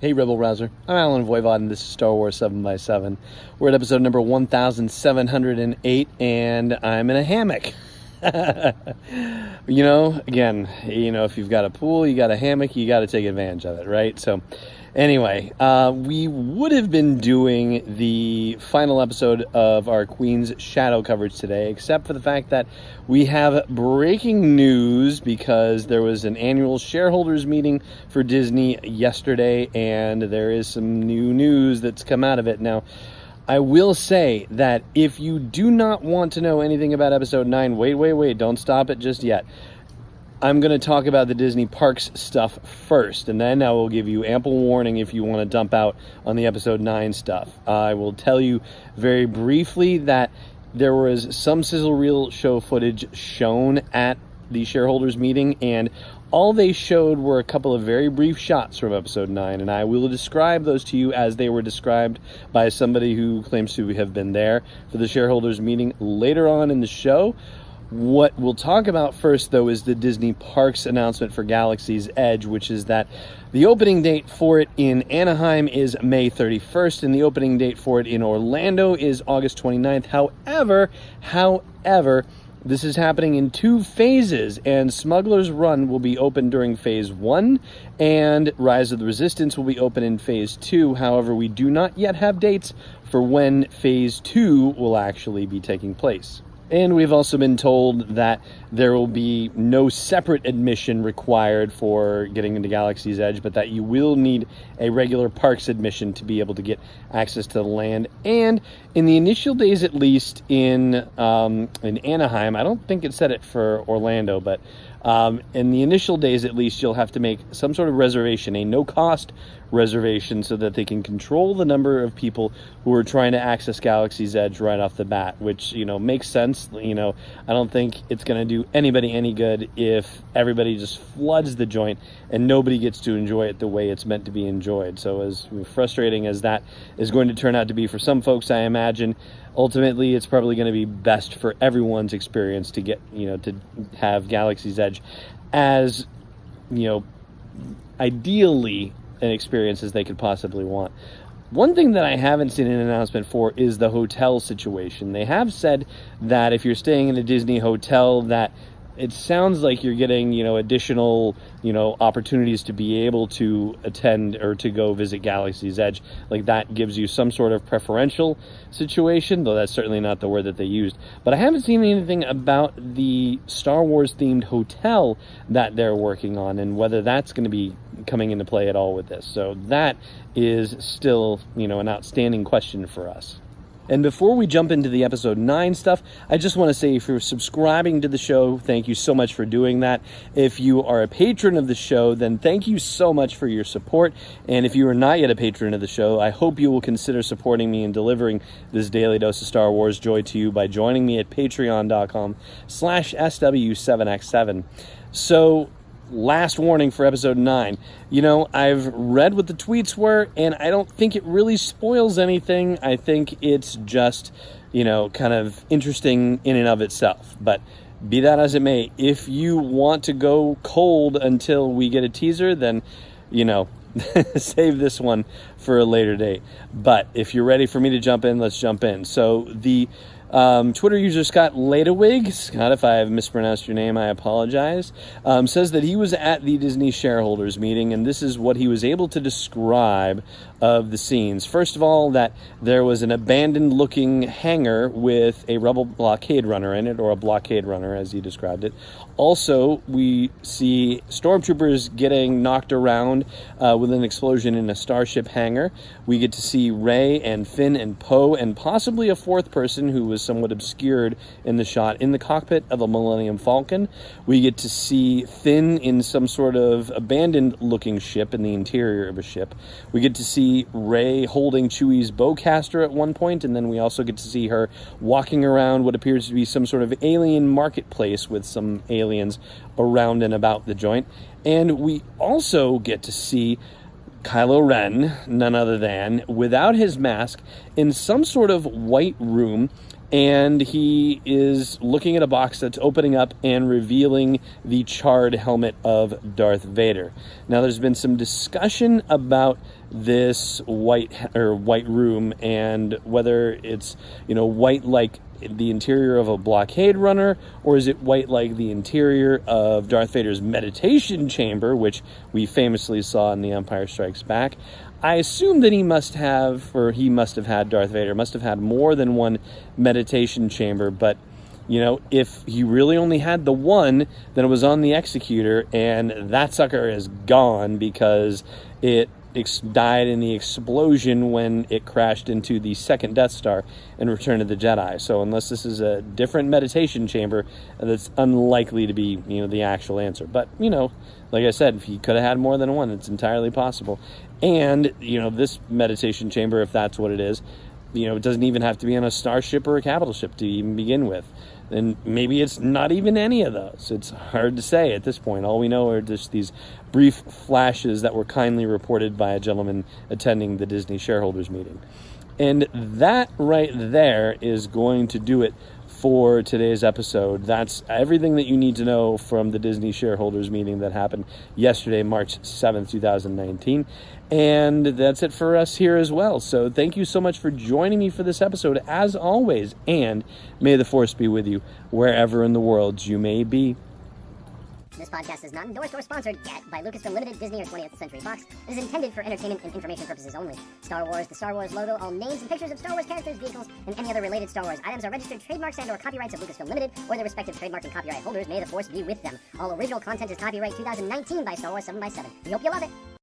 Hey Rebel Rouser, I'm Alan Voivod and this is Star Wars 7x7. We're at episode number 1708 and I'm in a hammock. If you've got a pool, you got a hammock, you got to take advantage of it, right? So anyway, we would have been doing the final episode of our Queen's Shadow coverage today, except for the fact that we have breaking news because there was an annual shareholders meeting for Disney yesterday, and there is some new news that's come out of it. Now, I will say that if you do not want to know anything about episode 9, wait, don't stop it just yet. I'm going to talk about the Disney Parks stuff first, and then I will give you ample warning if you want to dump out on the episode 9 stuff. I will tell you very briefly that there was some sizzle reel show footage shown at the shareholders meeting, and all they showed were a couple of very brief shots from episode 9, and I will describe those to you as they were described by somebody who claims to have been there for the shareholders meeting later on in the show. What we'll talk about first, though, is the Disney Parks announcement for Galaxy's Edge, which is that the opening date for it in Anaheim is May 31st, and the opening date for it in Orlando is August 29th. However, this is happening in 2 phases, and Smuggler's Run will be open during Phase 1, and Rise of the Resistance will be open in Phase 2. However, we do not yet have dates for when Phase 2 will actually be taking place. And we've also been told that there will be no separate admission required for getting into Galaxy's Edge, but that you will need a regular parks admission to be able to get access to the land. And in the initial days, at least in Anaheim, I don't think it said it for Orlando, but in the initial days, at least, you'll have to make some sort of reservation, a no-cost reservation, so that they can control the number of people who are trying to access Galaxy's Edge right off the bat, which, makes sense. I don't think it's going to do anybody any good if everybody just floods the joint and nobody gets to enjoy it the way it's meant to be enjoyed. So as frustrating as that is going to turn out to be for some folks, I imagine, ultimately, it's probably going to be best for everyone's experience to get, to have Galaxy's Edge as, ideally an experience as they could possibly want. One thing that I haven't seen an announcement for is the hotel situation. They have said that if you're staying in a Disney hotel, that it sounds like you're getting, additional, opportunities to be able to attend or to go visit Galaxy's Edge. Like, that gives you some sort of preferential situation, though that's certainly not the word that they used. But I haven't seen anything about the Star Wars themed hotel that they're working on and whether that's going to be coming into play at all with this. So that is still, an outstanding question for us. And before we jump into the episode 9 stuff, I just want to say, if you're subscribing to the show, thank you so much for doing that. If you are a patron of the show, then thank you so much for your support. And if you are not yet a patron of the show, I hope you will consider supporting me in delivering this daily dose of Star Wars joy to you by joining me at patreon.com/SW7x7. So, last warning for episode 9. I've read what the tweets were, and I don't think it really spoils anything. I think it's just, kind of interesting in and of itself. But be that as it may, if you want to go cold until we get a teaser, then, save this one for a later date. But if you're ready for me to jump in, let's jump in. So the Twitter user Scott Ladewig, Scott, if I have mispronounced your name, I apologize, says that he was at the Disney shareholders meeting, and this is what he was able to describe of the scenes. First of all, that there was an abandoned-looking hangar with a rebel blockade runner in it, or a blockade runner, as he described it. Also, we see stormtroopers getting knocked around with an explosion in a starship hangar. We get to see Rey and Finn and Poe, and possibly a 4th person who was somewhat obscured in the shot, in the cockpit of a Millennium Falcon. We get to see Finn in some sort of abandoned-looking ship in the interior of a ship. We get to see Rey holding Chewie's bowcaster at one point, and then we also get to see her walking around what appears to be some sort of alien marketplace with some aliens around and about the joint. And we also get to see Kylo Ren, none other than, without his mask, in some sort of white room and he is looking at a box that's opening up and revealing the charred helmet of Darth Vader. Now, there's been some discussion about this white room and whether it's, white like the interior of a blockade runner, or is it white like the interior of Darth Vader's meditation chamber, which we famously saw in The Empire Strikes Back. I assume that he must have had, Darth Vader must have had more than one meditation chamber, but if he really only had the one, then it was on the executor, and that sucker is gone because it died in the explosion when it crashed into the second Death Star in Return of the Jedi. So unless this is a different meditation chamber, that's unlikely to be, the actual answer. But, like I said, if he could have had more than one, it's entirely possible. And, this meditation chamber, if that's what it is, it doesn't even have to be on a starship or a capital ship to even begin with. And maybe it's not even any of those. It's hard to say at this point. All we know are just these brief flashes that were kindly reported by a gentleman attending the Disney shareholders meeting. And that right there is going to do it for today's episode. That's everything that you need to know from the Disney shareholders meeting that happened yesterday, March 7th, 2019. And that's it for us here as well. So thank you so much for joining me for this episode, as always, and may the Force be with you wherever in the world you may be. This podcast is not endorsed or sponsored yet by Lucasfilm Limited, Disney, or 20th Century Fox. It is intended for entertainment and information purposes only. Star Wars, the Star Wars logo, all names and pictures of Star Wars characters, vehicles, and any other related Star Wars items are registered trademarks and/or copyrights of Lucasfilm Limited or their respective trademark and copyright holders. May the Force be with them. All original content is copyright 2019 by Star Wars 7x7. We hope you love it.